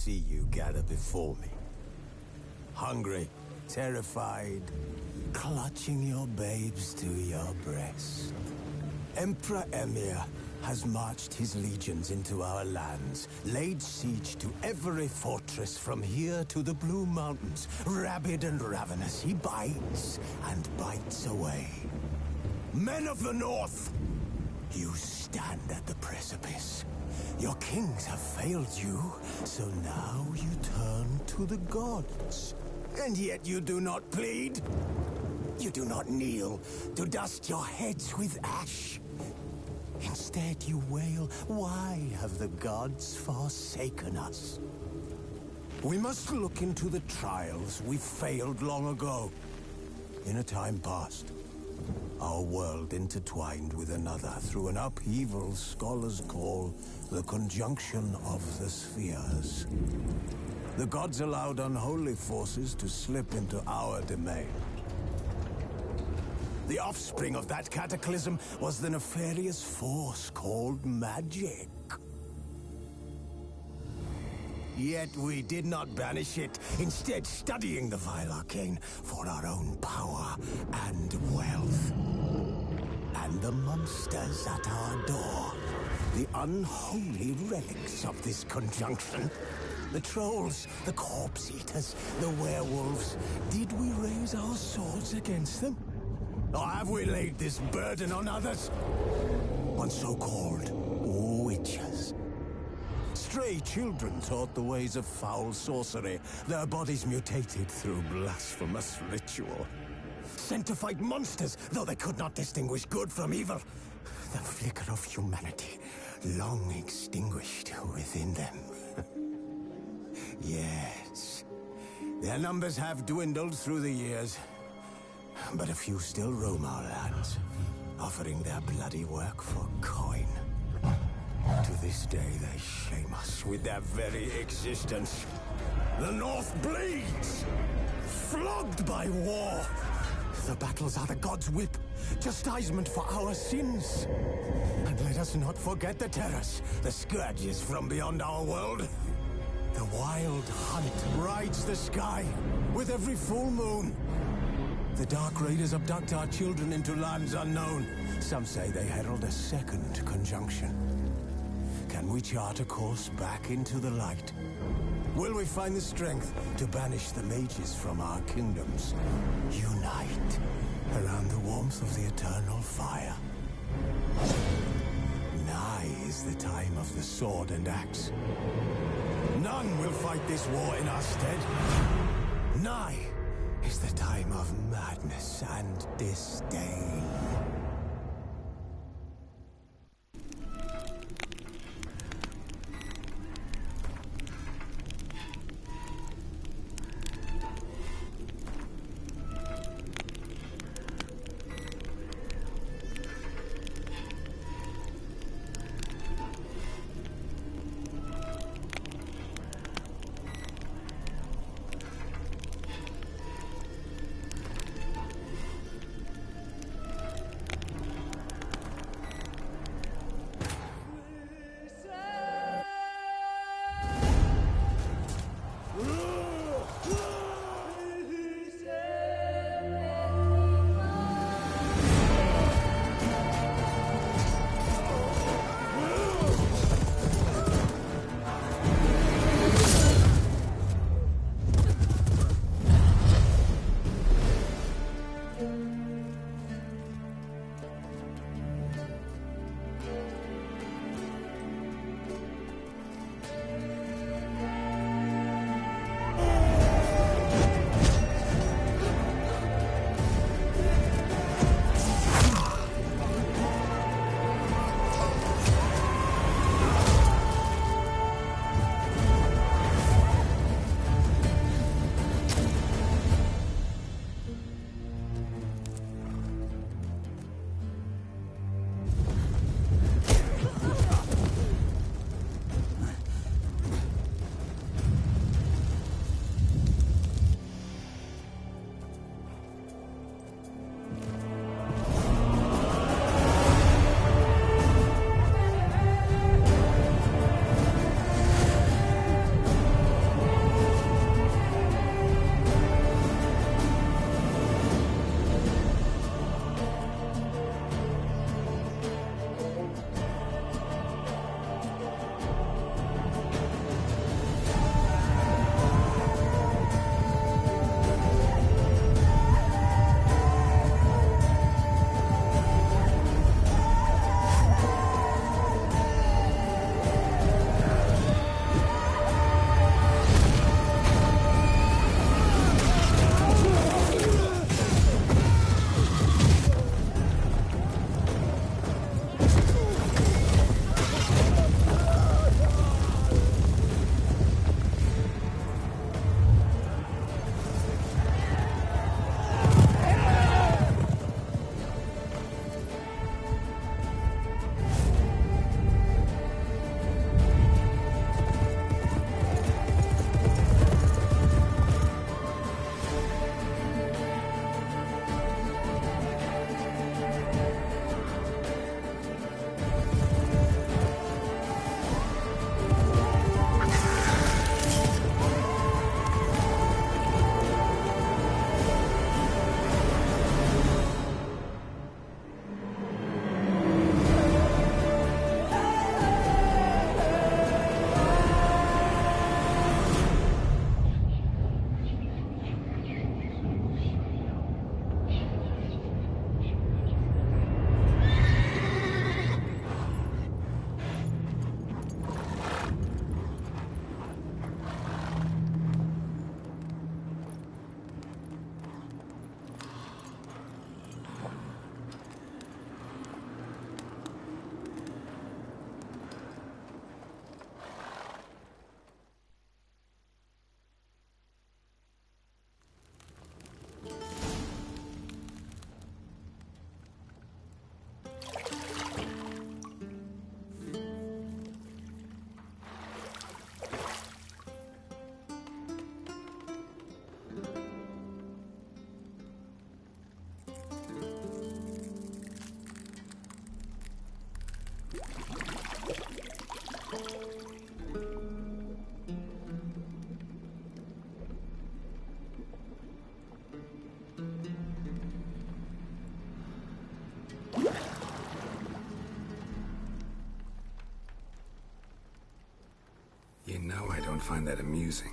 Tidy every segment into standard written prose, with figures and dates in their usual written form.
See you gather before me. Hungry, terrified, clutching your babes to your breast. Emperor Emir has marched his legions into our lands, laid siege to every fortress from here to the Blue Mountains. Rabid and ravenous, he bites and bites away. Men of the North, you stand at the precipice. Your kings have failed you, so now you turn to the gods. And yet you do not plead. You do not kneel to dust your heads with ash. Instead you wail, why have the gods forsaken us? We must look into the trials we failed long ago. In a time past, our world intertwined with another through an upheaval scholars call the conjunction of the spheres. The gods allowed unholy forces to slip into our domain. The offspring of that cataclysm was the nefarious force called magic. Yet we did not banish it, instead studying the vile arcane for our own power and wealth. And the monsters at our door, the unholy relics of this conjunction. The trolls, the corpse eaters, the werewolves. Did we raise our swords against them? Or have we laid this burden on others? On so-called witches. Stray children taught the ways of foul sorcery, their bodies mutated through blasphemous ritual. Sent to fight monsters, though they could not distinguish good from evil. The flicker of humanity, long extinguished within them. Yes, their numbers have dwindled through the years. But a few still roam our lands, offering their bloody work for coin. To this day, they shame us with their very existence. The North bleeds, flogged by war. The battles are the gods' whip, chastisement for our sins. And let us not forget the terrors, the scourges from beyond our world. The wild hunt rides the sky with every full moon. The Dark Raiders abduct our children into lands unknown. Some say they herald a second conjunction. Can we chart a course back into the light? Will we find the strength to banish the mages from our kingdoms? Unite around the warmth of the eternal fire. Nigh is the time of the sword and axe. None will fight this war in our stead. Nigh is the time of madness and disdain. find that amusing.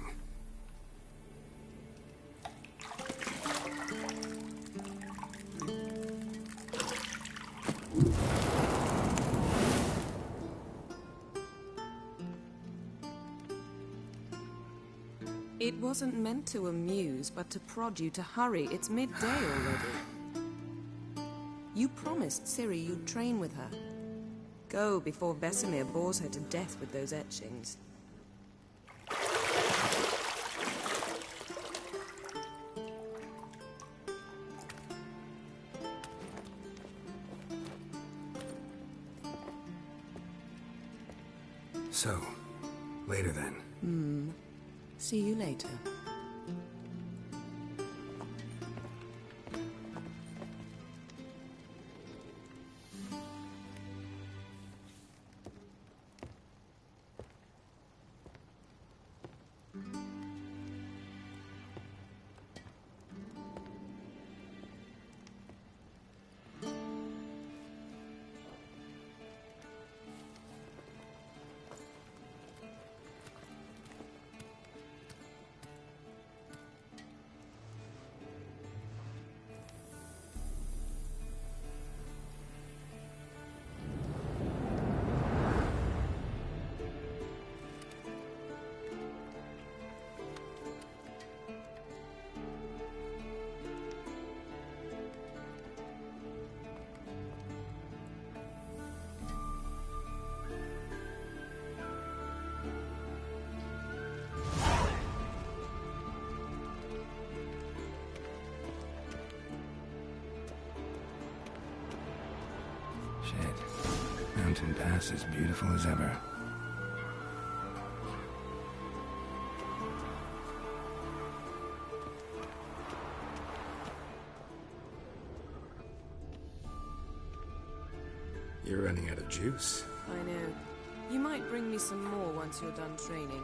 It wasn't meant to amuse, but to prod you to hurry. It's midday already. You promised Ciri you'd train with her. Go before Vesemir bores her to death with those etchings. So, later then. See you later. Shit. Mountain Pass is beautiful as ever. You're running out of juice. I know. You might bring me some more once you're done training.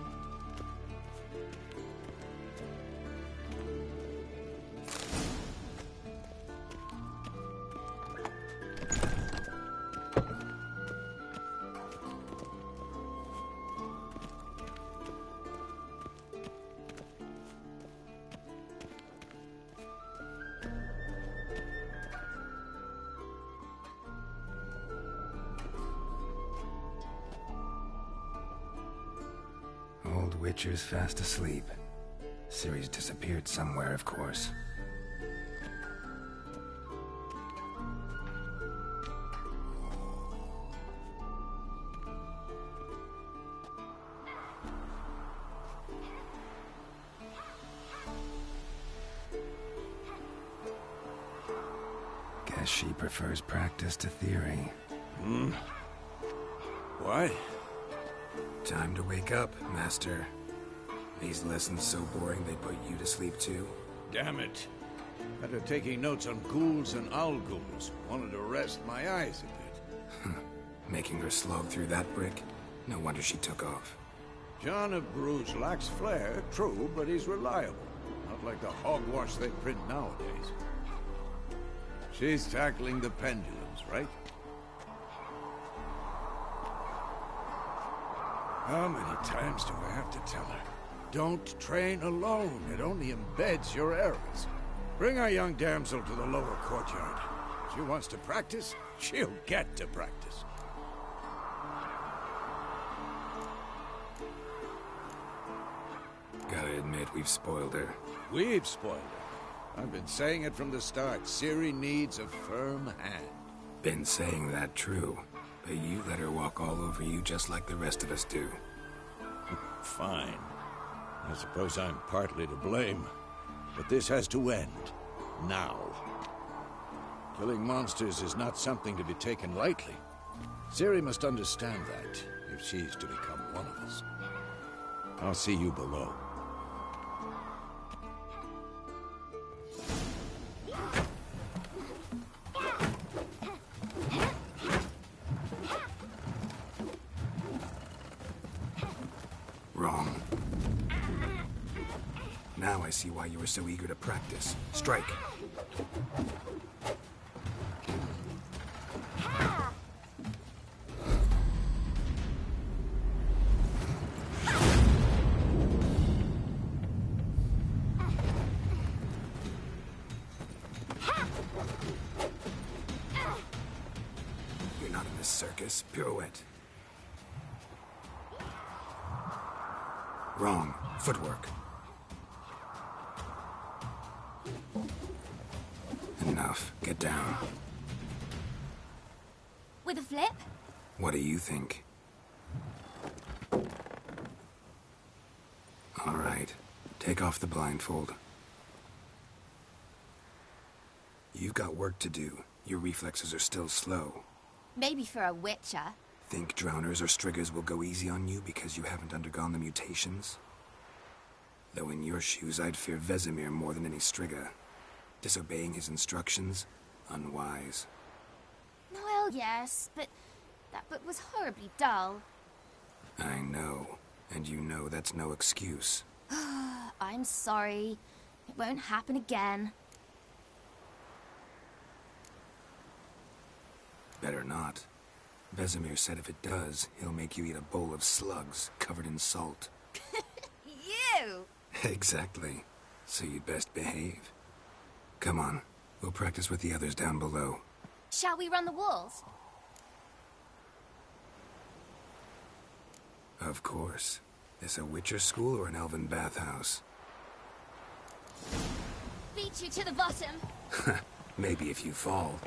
Old Witcher's fast asleep. Ciri's disappeared somewhere, of course. Guess she prefers practice to theory. What? Time to wake up, Master. These lessons so boring they put you to sleep too? Damn it. After taking notes on ghouls and owl ghouls, wanted to rest my eyes a bit. Making her slog through that brick? No wonder she took off. John of Bruges lacks flair, true, but he's reliable. Not like the hogwash they print nowadays. She's tackling the pendulums, right? How many times do I have to tell her? Don't train alone. It only embeds your errors. Bring our young damsel to the lower courtyard. She wants to practice, she'll get to practice. Gotta admit, we've spoiled her. We've spoiled her. I've been saying it from the start. Ciri needs a firm hand. Been saying that true, but you let her walk all over you just like the rest of us do. Fine. I suppose I'm partly to blame. But this has to end. Now. Killing monsters is not something to be taken lightly. Ciri must understand that, if she's to become one of us. I'll see you below. Wrong. Now I see why you were so eager to practice. Strike. Focus. Pirouette. Wrong. Footwork. Enough. Get down. With a flip? What do you think? All right. Take off the blindfold. You've got work to do. Your reflexes are still slow. Maybe for a witcher. Think drowners or striggers will go easy on you because you haven't undergone the mutations? Though in your shoes, I'd fear Vesemir more than any strigger. Disobeying his instructions? Unwise. Well, yes, but that book was horribly dull. I know. And you know that's no excuse. I'm sorry. It won't happen again. Better not. Vesemir said if it does, he'll make you eat a bowl of slugs covered in salt. You! Exactly. So you'd best behave. Come on. We'll practice with the others down below. Shall we run the walls? Of course. This a Witcher school or an elven bathhouse? Beat you to the bottom. Maybe if you fall.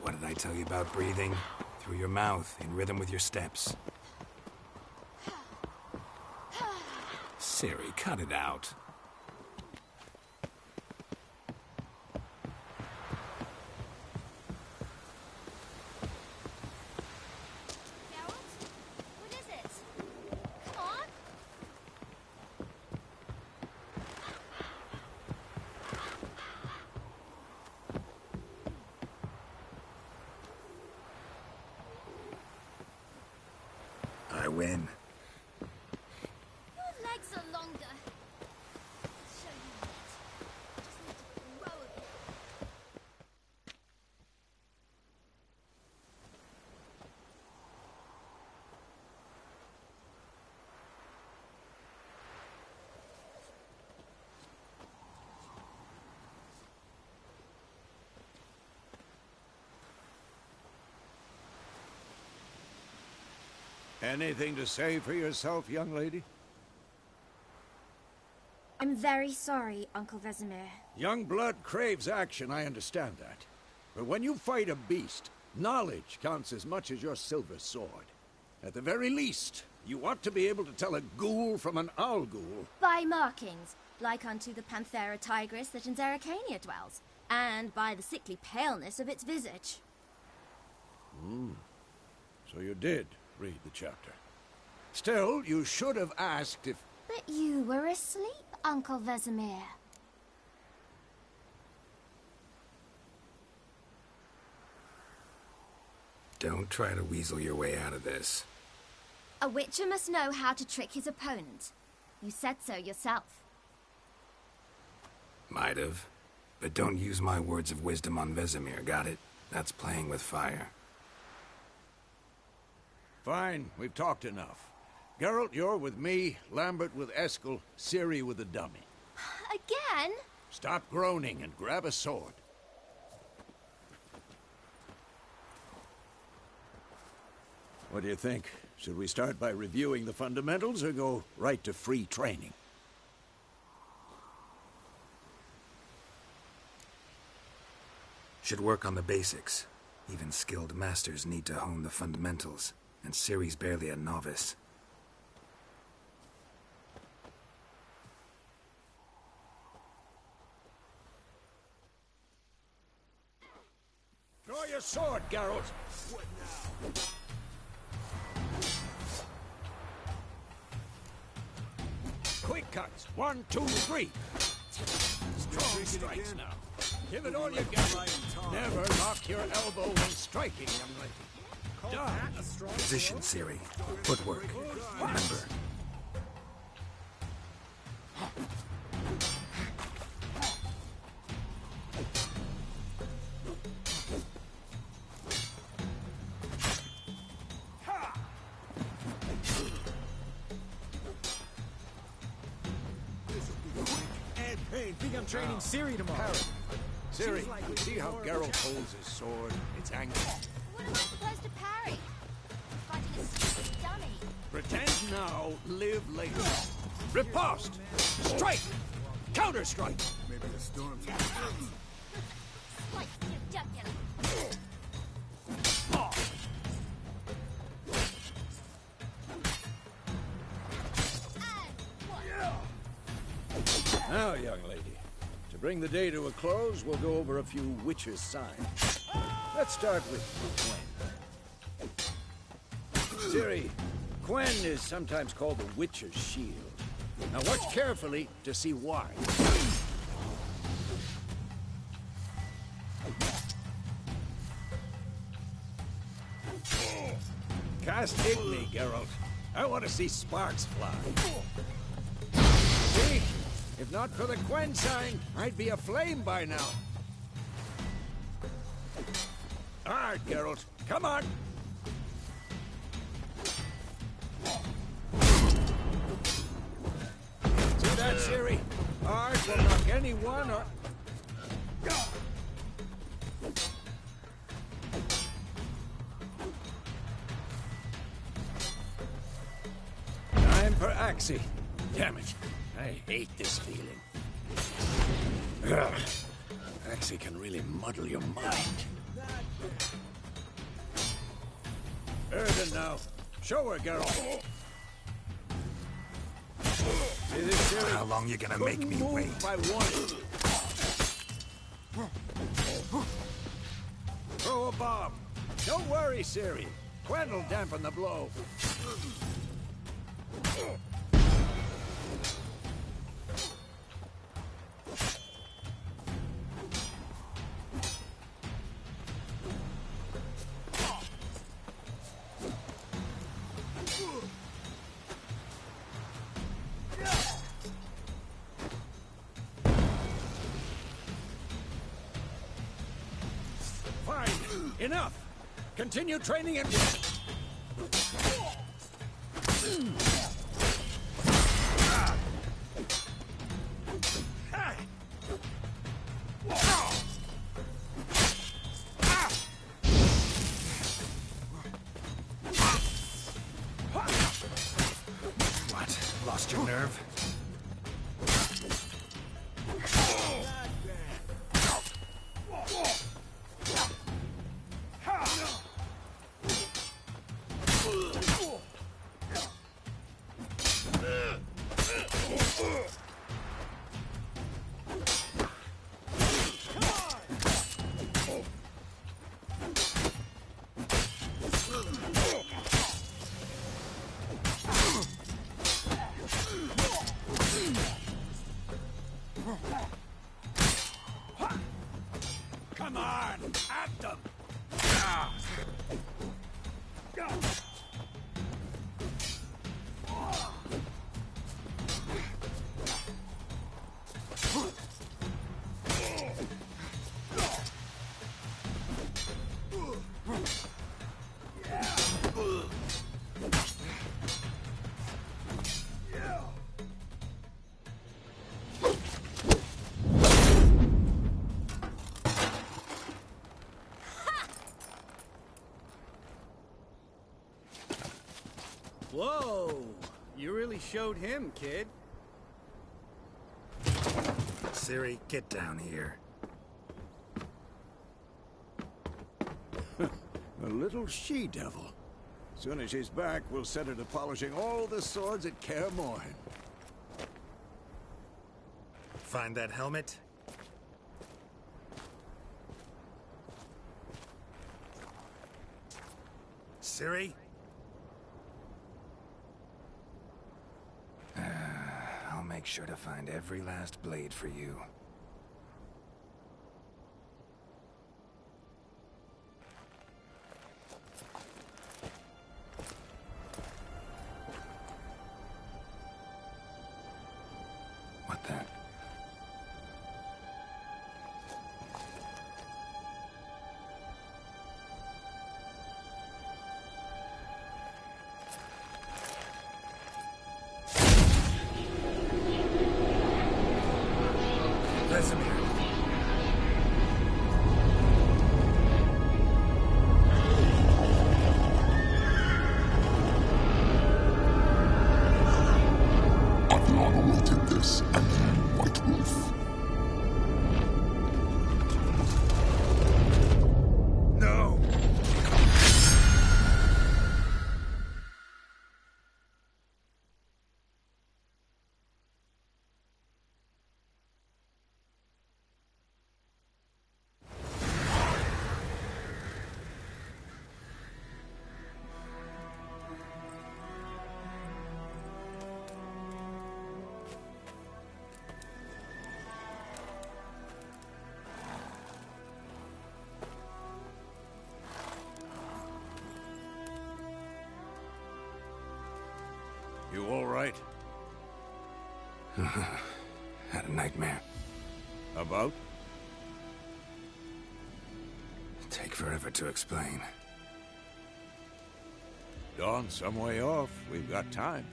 What did I tell you about breathing? Through your mouth, in rhythm with your steps. Ciri, cut it out. Geralt? What is it? Come on! I win. Your legs are longer. I'll show you that. Just need to grow a bit. Anything to say for yourself, young lady? I'm very sorry, Uncle Vesemir. Young blood craves action, I understand that. But when you fight a beast, knowledge counts as much as your silver sword. At the very least, you ought to be able to tell a ghoul from an owl ghoul. By markings, like unto the Panthera tigris that in Zerrikania dwells, and by the sickly paleness of its visage. So you did read the chapter. Still, you should have asked if... But you were asleep, Uncle Vesemir. Don't try to weasel your way out of this. A witcher must know how to trick his opponent. You said so yourself. Might have. But don't use my words of wisdom on Vesemir, got it? That's playing with fire. Fine, we've talked enough. Geralt, you're with me, Lambert with Eskel, Ciri with the dummy. Again? Stop groaning and grab a sword. What do you think? Should we start by reviewing the fundamentals or go right to free training? Should work on the basics. Even skilled masters need to hone the fundamentals, and Ciri's barely a novice. Draw your sword, Geralt. What now? Quick cuts. 1, 2, 3. Strong strikes now. Give it all you got. Never lock your elbow when striking, young lady. Done. Position, Ciri. Footwork. Remember. training Ciri tomorrow. Ciri, see how Geralt holds his sword? It's angry. What am I supposed to parry? Fighting a stupid dummy. Pretend now, live later. Riposte! Strike! Counter-strike! Maybe the storm's Slice your jugular. Now, young lady, to bring the day to a close, we'll go over a few witches' signs. Let's start with Quen. Ciri, Quen is sometimes called the Witch's Shield. Now watch carefully to see why. Cast Igni, Geralt. I want to see sparks fly. See? If not for the Quen sign, I'd be aflame by now. All right, Geralt. Come on. See that, Ciri? Art will knock anyone or... Time for Axii. Damn it. I hate this feeling. Ugh. Axii can really muddle your mind. Erden now. Show her, Geralt. See this, Ciri? How long you gonna make me Move wait? by one. Throw a bomb. Don't worry, Ciri. Quen will dampen the blow. Fine. Enough. Continue training and... What? Lost your nerve? Come on! At them! Whoa! You really showed him, kid. Ciri, get down here. A little she-devil. Soon as she's back, we'll set her to polishing all the swords at Kaer Morhen. Find that helmet? Ciri? I'll make sure to find every last blade for you. What the? Had a nightmare. About? Take forever to explain. Dawn's some way off. We've got time.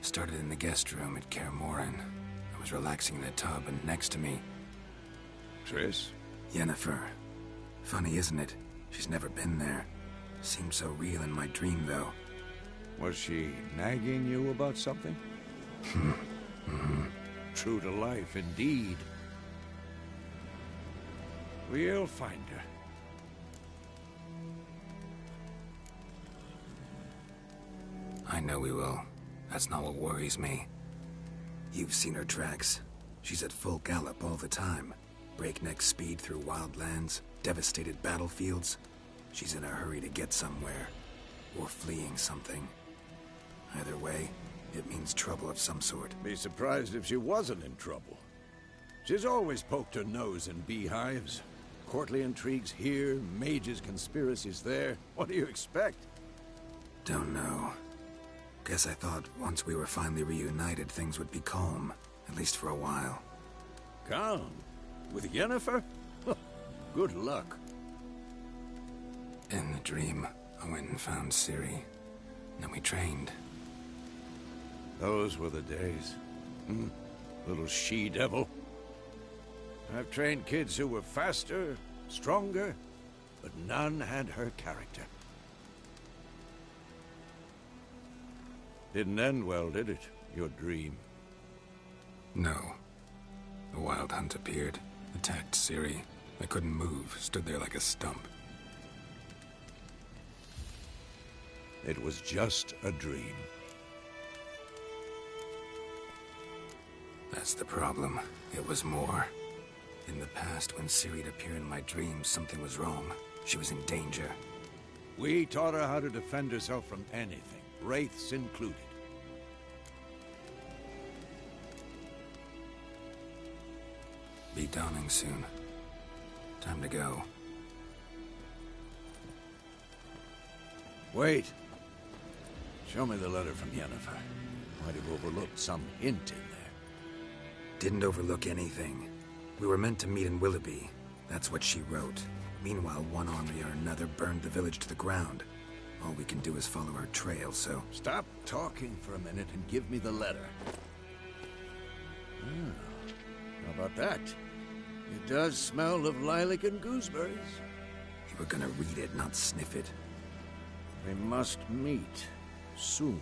Started in the guest room at Kaer Morhen. I was relaxing in a tub, and next to me, Triss? Yennefer. Funny, isn't it? She's never been there. Seemed so real in my dream, though. Was she nagging you about something? True to life, indeed. We'll find her. I know we will. That's not what worries me. You've seen her tracks. She's at full gallop all the time. Breakneck speed through wild lands, devastated battlefields. She's in a hurry to get somewhere. Or fleeing something. Either way, it means trouble of some sort. Be surprised if she wasn't in trouble. She's always poked her nose in beehives. Courtly intrigues here, mages' conspiracies there. What do you expect? Don't know. Guess I thought once we were finally reunited, things would be calm. At least for a while. Calm? With Yennefer? Good luck. In the dream, I went and found Ciri. Then we trained. Those were the days. Little she-devil. I've trained kids who were faster, stronger, but none had her character. Didn't end well, did it? Your dream? No. The Wild Hunt appeared, attacked Ciri. I couldn't move, stood there like a stump. It was just a dream. That's the problem. It was more. In the past, when Ciri'd appear in my dreams, something was wrong. She was in danger. We taught her how to defend herself from anything, wraiths included. Be dawning soon. Time to go. Wait. Show me the letter from Yennefer. Might have overlooked some hint in there. Didn't overlook anything. We were meant to meet in Willoughby. That's what she wrote. Meanwhile, one army or another burned the village to the ground. All we can do is follow her trail, so... Stop talking for a minute and give me the letter. How about that? It does smell of lilac and gooseberries. You were gonna read it, not sniff it. We must meet. Soon.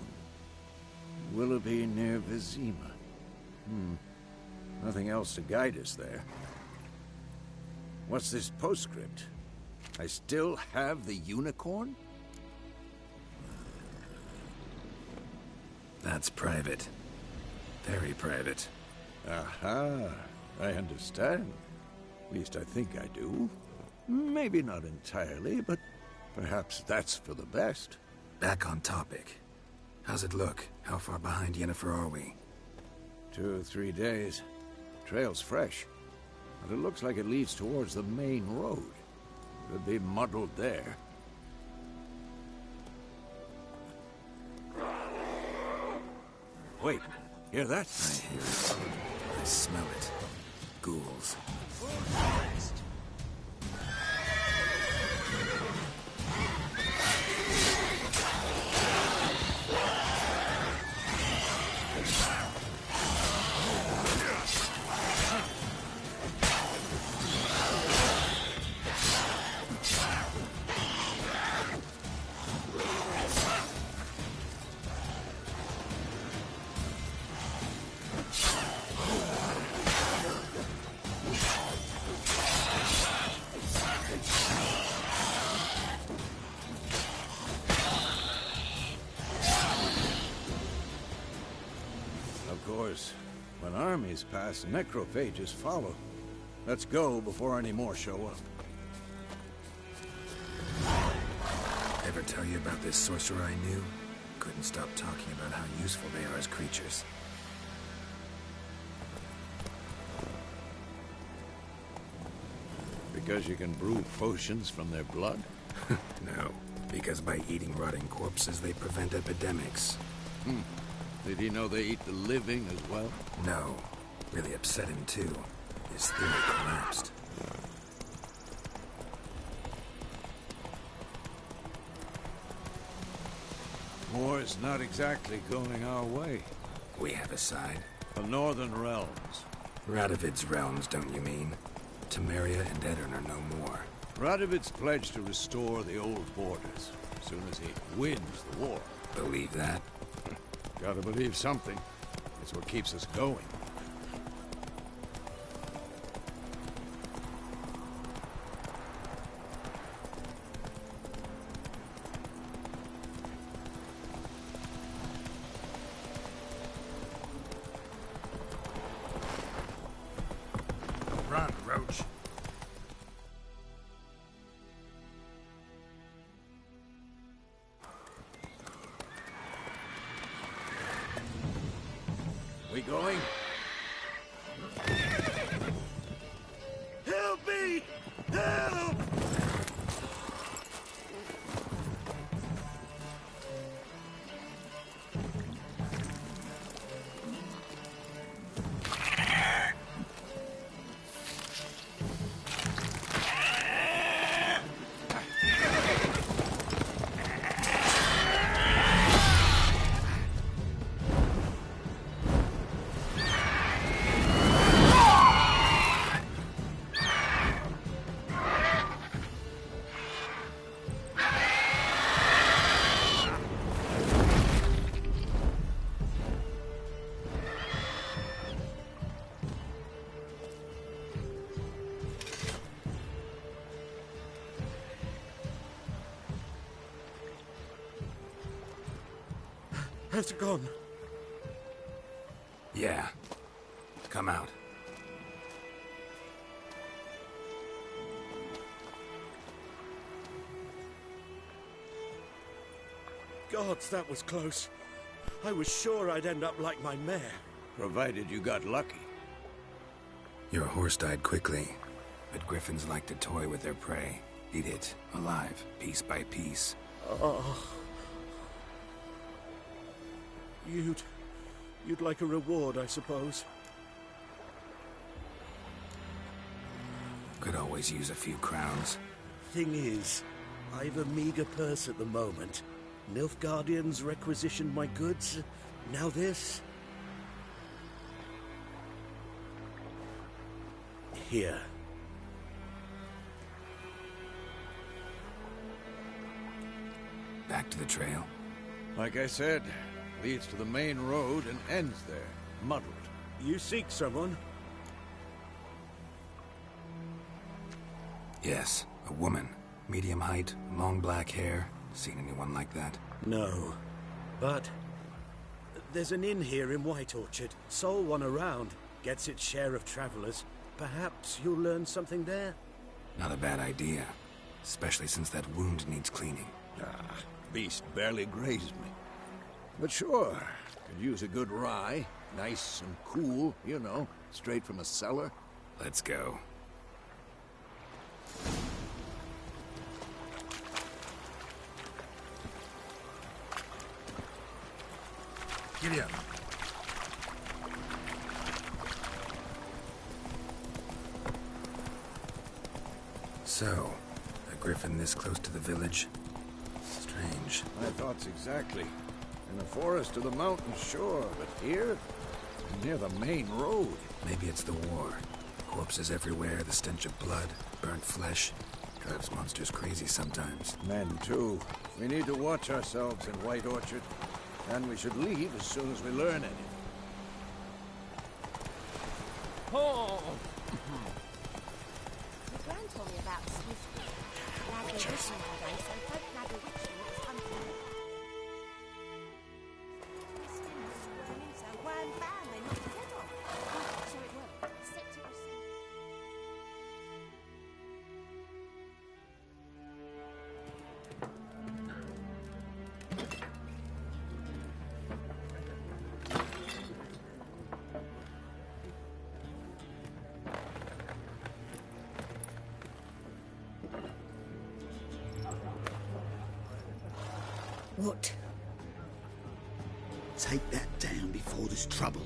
Willoughby near Vizima. Nothing else to guide us there. What's this postscript? I still have the unicorn? That's private. Very private. Aha, I understand. At least I think I do. Maybe not entirely, but perhaps that's for the best. Back on topic. How's it look? How far behind Yennefer are we? 2 or 3 days. Trail's fresh, but it looks like it leads towards the main road. Could be muddled there. Wait, hear that? I hear it. I smell it. Ghouls. When armies pass, necrophages follow. Let's go before any more show up. Ever tell you about this sorcerer I knew? Couldn't stop talking about how useful they are as creatures. Because you can brew potions from their blood? No. Because by eating rotting corpses, they prevent epidemics. Did he know they eat the living as well? No. Really upset him, too. His theory collapsed. War's not exactly going our way. We have a side. The Northern Realms. Radovid's realms, don't you mean? Temeria and Edirn are no more. Radovid's pledged to restore the old borders as soon as he wins the war. Believe that? Gotta believe something. It's what keeps us going. Run, Roach. We going? Help me! Help! Has it gone? Yeah. Come out. Gods, that was close. I was sure I'd end up like my mare. Provided you got lucky. Your horse died quickly, but griffins like to toy with their prey. Eat it, alive, piece by piece. Oh. You'd like a reward, I suppose. Could always use a few crowns. Thing is, I've a meager purse at the moment. Nilfgaardians requisitioned my goods. Now this. Here. Back to the trail. Like I said, leads to the main road and ends there, muddled. You seek someone? Yes, a woman. Medium height, long black hair. Seen anyone like that? No. But there's an inn here in White Orchard. Sole one around. Gets its share of travelers. Perhaps you'll learn something there? Not a bad idea. Especially since that wound needs cleaning. Beast barely grazed me. But sure, could use a good rye. Nice and cool, you know, straight from a cellar. Let's go. Giddy up. So, a griffin this close to the village? Strange. My thoughts exactly. In the forest or the mountain, sure, but here? Near the main road. Maybe it's the war. Corpses everywhere, the stench of blood, burnt flesh. Drives monsters crazy sometimes. Men, too. We need to watch ourselves in White Orchard. And we should leave as soon as we learn anything. Oh! My gran told me about Swiftly. Now they're wishing nowadays, so don't nag a witch when it's hunting. So one bam, they knocked his head off. So it worked. Septic was What? Take that down before there's trouble.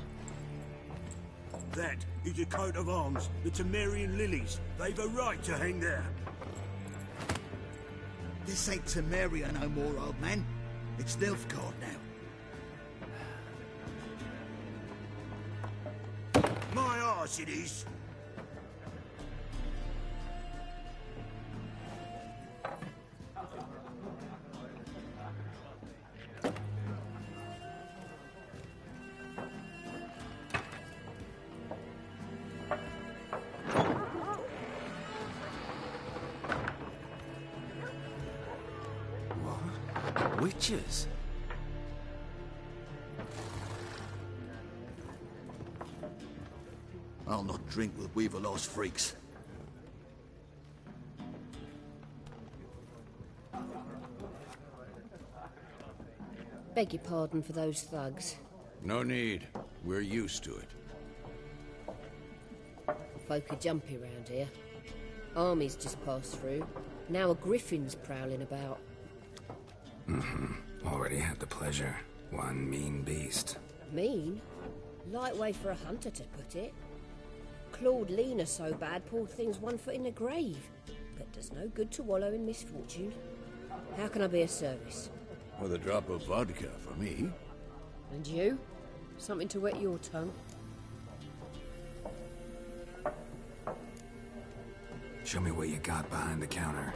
That is a coat of arms, the Temerian lilies. They've a right to hang there. This ain't Temeria no more, old man. It's Nilfgaard now. My arse it is. Witches? I'll not drink with Weaverlost freaks. Beg your pardon for those thugs. No need. We're used to it. Folk are jumpy round here. Armies just passed through. Now a griffin's prowling about. Already had the pleasure. One mean beast. Mean? Light way for a hunter to put it. Clawed Lena so bad, poor thing's 1 foot in the grave. But does no good to wallow in misfortune. How can I be of service? With a drop of vodka for me. And you? Something to wet your tongue? Show me what you got behind the counter.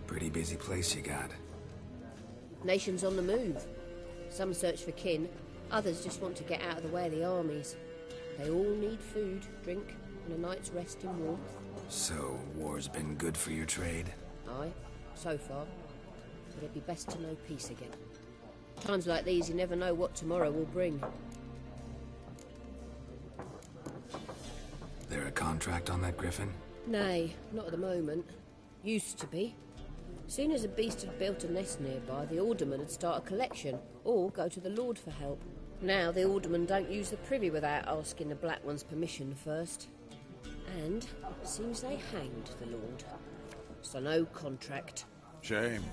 Pretty busy place you got. Nations on the move. Some search for kin, others just want to get out of the way of the armies. They all need food, drink, and a night's rest in warmth. So, war's been good for your trade? Aye, so far. But it'd be best to know peace again. Times like these, you never know what tomorrow will bring. There a contract on that griffin? Nay, not at the moment. Used to be. Soon as a beast had built a nest nearby, the alderman would start a collection, or go to the Lord for help. Now the aldermen don't use the privy without asking the Black One's permission first. And seems they hanged the Lord. So no contract. Shame.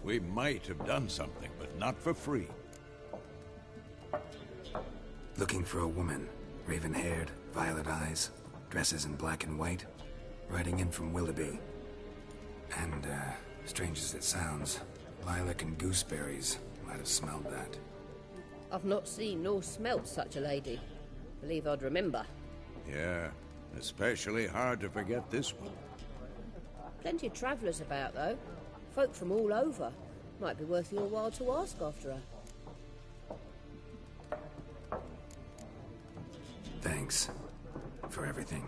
We might have done something, but not for free. Looking for a woman. Raven-haired, violet eyes, dresses in black and white. Riding in from Willoughby. And, strange as it sounds, lilac and gooseberries might have smelled that. I've not seen nor smelt such a lady. Believe I'd remember. Yeah, especially hard to forget this one. Plenty of travellers about, though. Folk from all over. Might be worth your while to ask after her. Thanks for everything.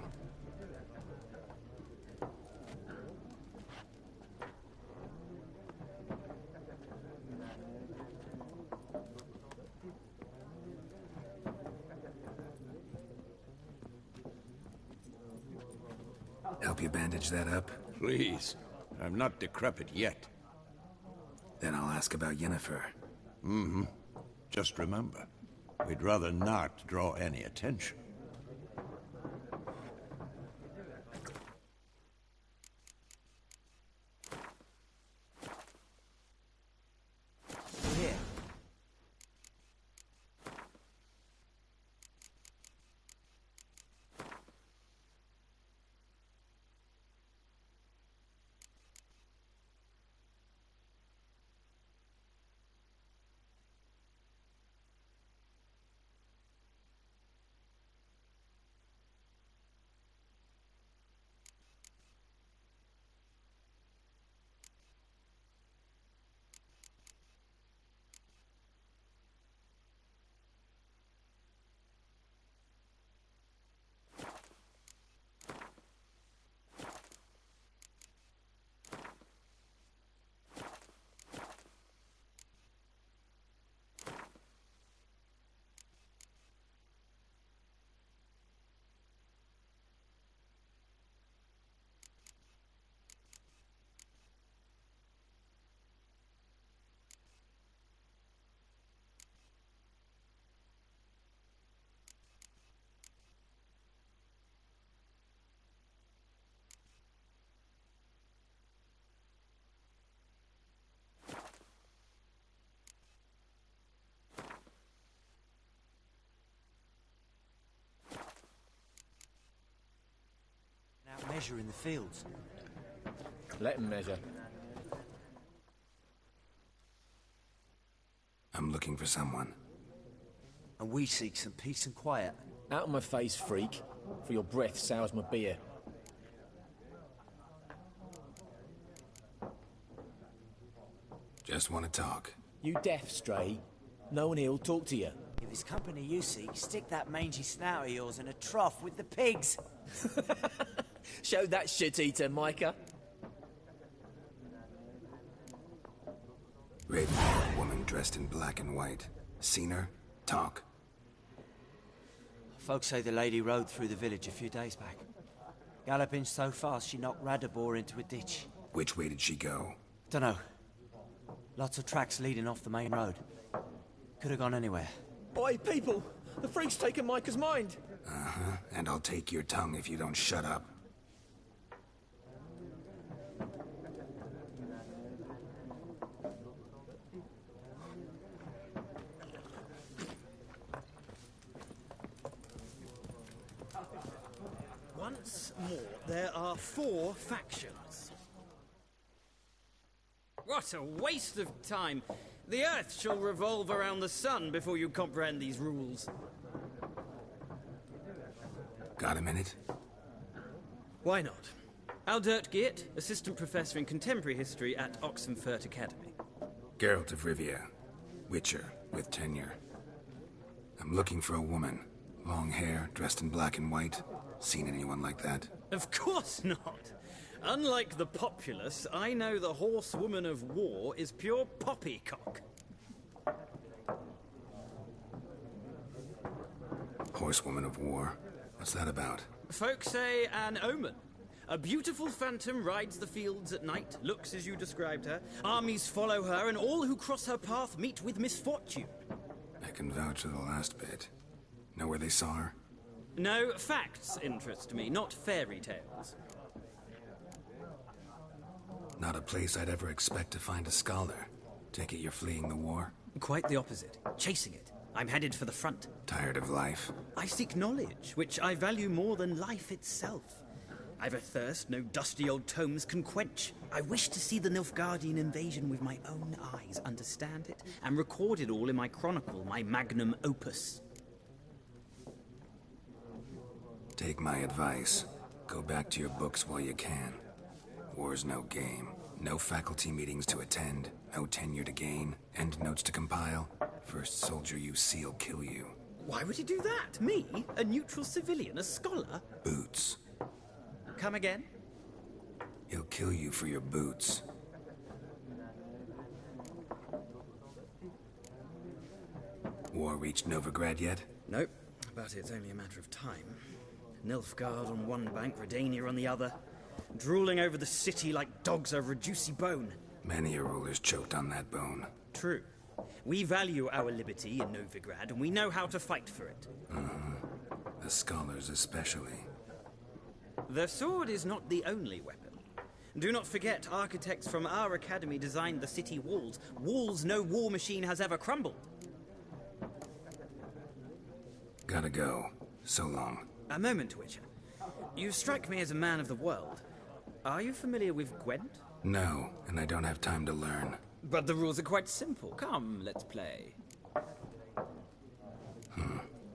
Help you bandage that up? Please. I'm not decrepit yet. Then I'll ask about Yennefer. Just remember, we'd rather not draw any attention. Here. treasure in the fields. Let him measure. I'm looking for someone. And we seek some peace and quiet. Out of my face, freak. For your breath sours my beer. Just want to talk. You deaf, Stray? No one here'll talk to you. If it's company you seek, stick that mangy snout of yours in a trough with the pigs. Show that shit-eater, Micah. Ravenwood woman dressed in black and white. Seen her? Talk. Folks say the lady rode through the village a few days back. Galloping so fast she knocked Radabor into a ditch. Which way did she go? Dunno. Lots of tracks leading off the main road. Could have gone anywhere. Oi, people! The freak's taken Micah's mind! Uh-huh. And I'll take your tongue if you don't shut up. Once more, there are 4 factions. What a waste of time! The Earth shall revolve around the sun before you comprehend these rules. Got a minute? Why not? Aldert Geert, Assistant Professor in Contemporary History at Oxenfurt Academy. Geralt of Rivia. Witcher, with tenure. I'm looking for a woman. Long hair, dressed in black and white. Seen anyone like that? Of course not! Unlike the populace, I know the horsewoman of war is pure poppycock. Horsewoman of war? What's that about? Folk say an omen. A beautiful phantom rides the fields at night, looks as you described her. Armies follow her, and all who cross her path meet with misfortune. I can vouch for the last bit. Know where they saw her? No, facts interest me, not fairy tales. Not a place I'd ever expect to find a scholar. Take it you're fleeing the war? Quite the opposite. Chasing it. I'm headed for the front. Tired of life? I seek knowledge, which I value more than life itself. I've a thirst no dusty old tomes can quench. I wish to see the Nilfgaardian invasion with my own eyes, understand it, and record it all in my chronicle, my magnum opus. Take my advice. Go back to your books while you can. War's no game. No faculty meetings to attend. No tenure to gain. End notes to compile. First soldier you see'll kill you. Why would he do that? Me? A neutral civilian? A scholar? Boots. Come again? He'll kill you for your boots. War reached Novigrad yet? Nope, but it's only a matter of time. Nilfgaard on one bank, Redania on the other. Drooling over the city like dogs over a juicy bone. Many a ruler's choked on that bone. True. We value our liberty in Novigrad, and we know how to fight for it. The scholars especially. The sword is not the only weapon. Do not forget, architects from our academy designed the city walls. Walls no war machine has ever crumbled. Gotta go. So long. A moment, Witcher. You strike me as a man of the world. Are you familiar with Gwent? No, and I don't have time to learn. But the rules are quite simple. Come, let's play.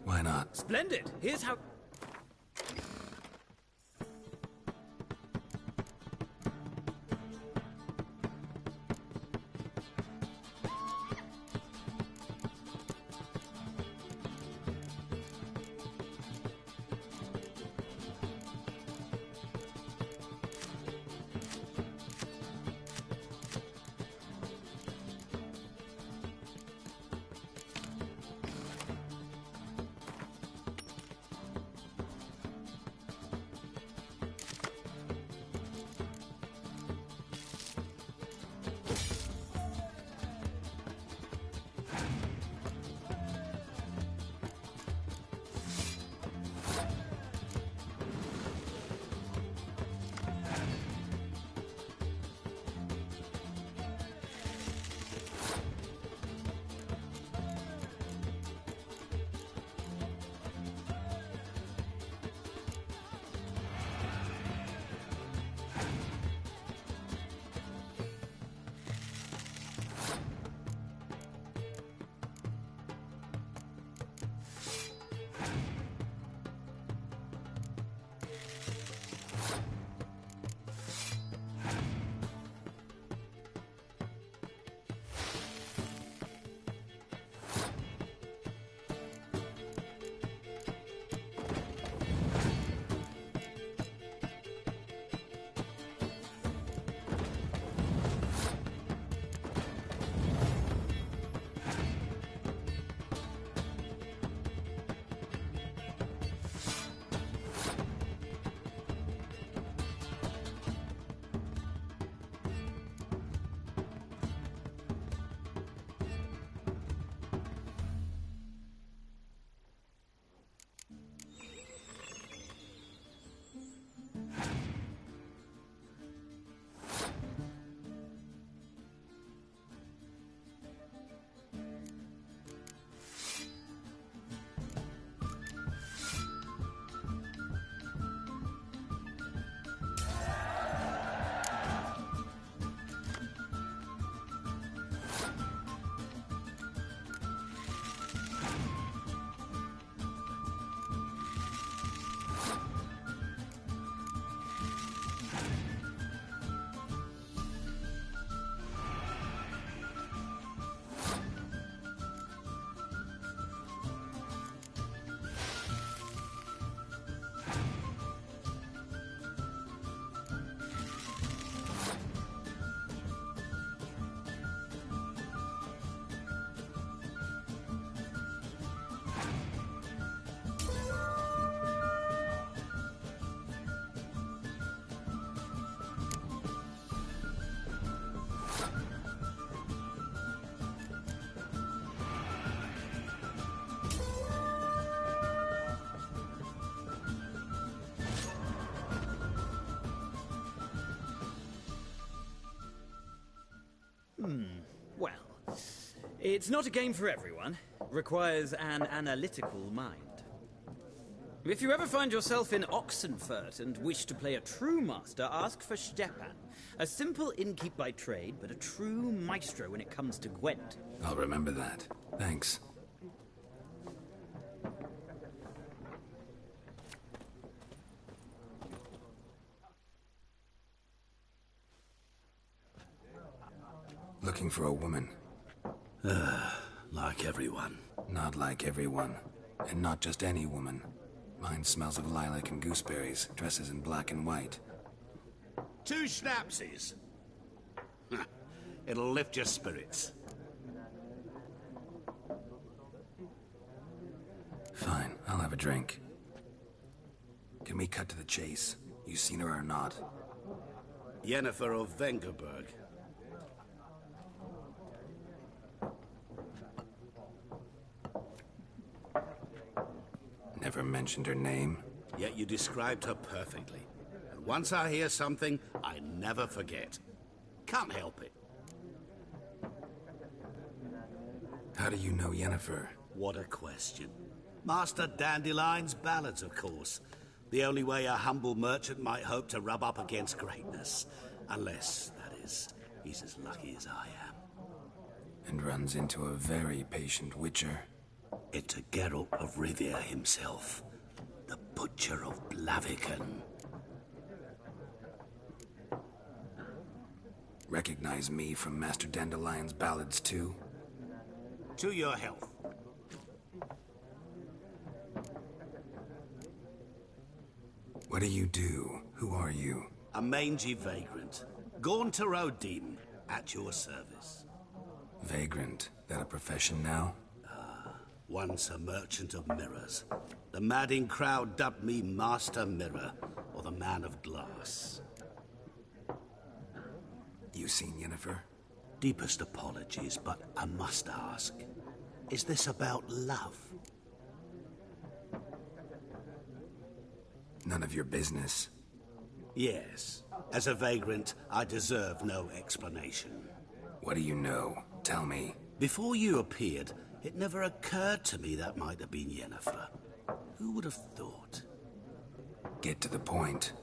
Why not? Splendid! Here's how... It's not a game for everyone. Requires an analytical mind. If you ever find yourself in Oxenfurt and wish to play a true master, ask for Stepan. A simple innkeep by trade, but a true maestro when it comes to Gwent. I'll remember that. Thanks. Looking for a woman. Like everyone. Not like everyone. And not just any woman. Mine smells of lilac and gooseberries, dresses in black and white. 2 schnapsies. It'll lift your spirits. Fine, I'll have a drink. Can we cut to the chase? You seen her or not? Yennefer of Vengerberg. Never mentioned her name. Yet you described her perfectly. And once I hear something, I never forget. Can't help it. How do you know Yennefer? What a question. Master Dandelion's ballads, of course. The only way a humble merchant might hope to rub up against greatness. Unless, that is, he's as lucky as I am. And runs into a very patient witcher. Into Geralt of Rivia himself. The Butcher of Blaviken. Recognize me from Master Dandelion's ballads, too? To your health. What do you do? Who are you? A mangy vagrant. Gaunter O'Dean, at your service. Vagrant. That a profession now? Once a merchant of mirrors. The madding crowd dubbed me Master Mirror, or the Man of Glass. You seen Yennefer? Deepest apologies, but I must ask. Is this about love? None of your business. Yes. As a vagrant, I deserve no explanation. What do you know? Tell me. Before you appeared, it never occurred to me that might have been Yennefer. Who would have thought? Get to the point.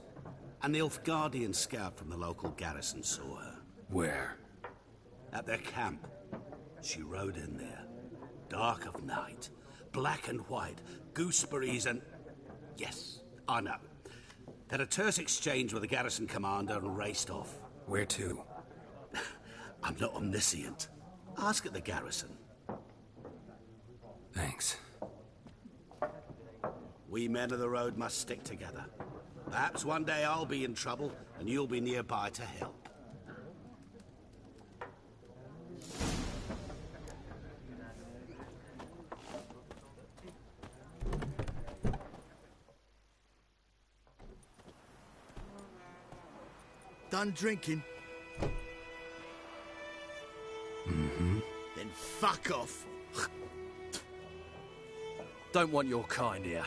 An Nilfgaardian scout from the local garrison saw her. Where? At their camp. She rode in there. Dark of night. Black and white. Gooseberries and... Yes, I know. Had a terse exchange with the garrison commander and raced off. Where to? I'm not omniscient. Ask at the garrison. Thanks. We men of the road must stick together. Perhaps one day I'll be in trouble and you'll be nearby to help. Done drinking? Mm-hmm. Then fuck off. Don't want your kind here.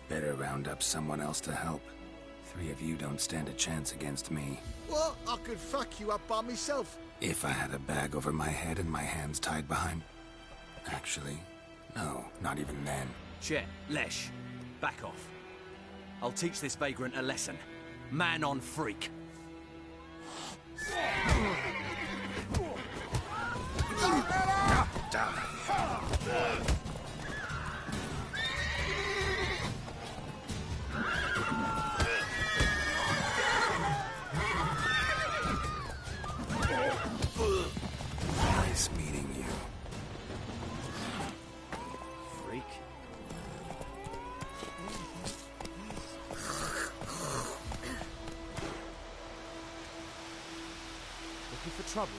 Better round up someone else to help. 3 of you don't stand a chance against me. What? I could fuck you up by myself. If I had a bag over my head and my hands tied behind... Actually, no, not even then. Chet, Lesh, back off. I'll teach this vagrant a lesson. Man on freak. Nice meeting you. Freak. Looking for trouble?